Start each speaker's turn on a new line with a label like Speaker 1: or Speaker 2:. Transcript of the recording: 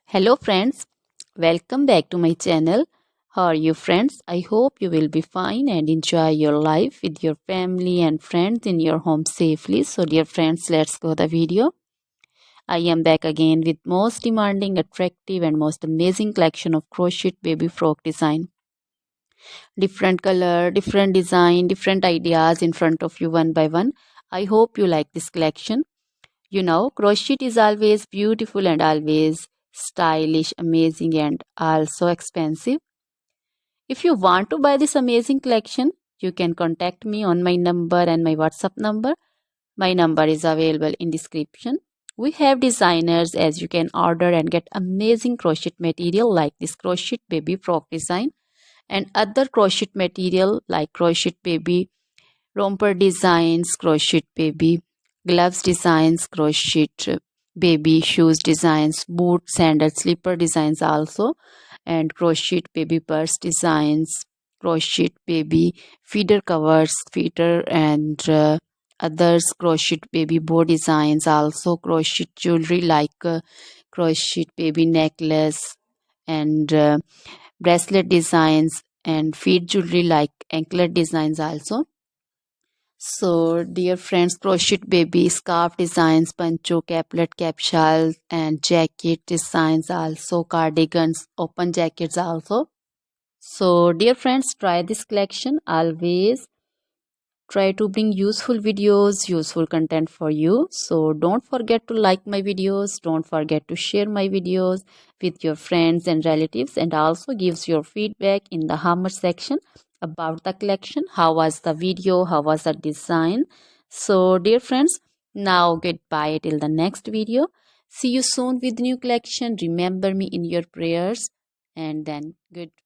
Speaker 1: Hello friends, welcome back to my channel. How are you friends? I hope you will be fine and enjoy your life with your family and friends in your home safely. So dear friends, let's go the video. I am back again with most demanding, attractive and most amazing collection of crochet baby frock design. Different color, different design, different ideas in front of you one by one. I hope you like this collection. You know, crochet is always beautiful and always stylish, amazing, and also expensive. If you want to buy this amazing collection, you can contact me on my number and my WhatsApp number. My number is available in description. We have designers as you can order and get amazing crochet material like this crochet baby frock design and other crochet material like crochet baby romper designs, crochet baby gloves designs, crochet baby shoes designs, boot, sandal, slipper designs also, and crochet baby purse designs, crochet baby feeder covers, feeder and others, crochet baby bow designs also, crochet jewelry like crochet baby necklace and bracelet designs and feet jewelry like anklet designs also. So, dear friends, crochet baby scarf designs, pancho, caplet, capsule, and jacket designs also, cardigans, open jackets also. So, dear friends, try this collection. Always try to bring useful videos, useful content for you. So, don't forget to like my videos. Don't forget to share my videos with your friends and relatives, and also gives your feedback in the comment section about the collection. How was the video? How was the design? So, dear friends, now goodbye till the next video. See you soon with new collection. Remember me in your prayers, and then goodbye.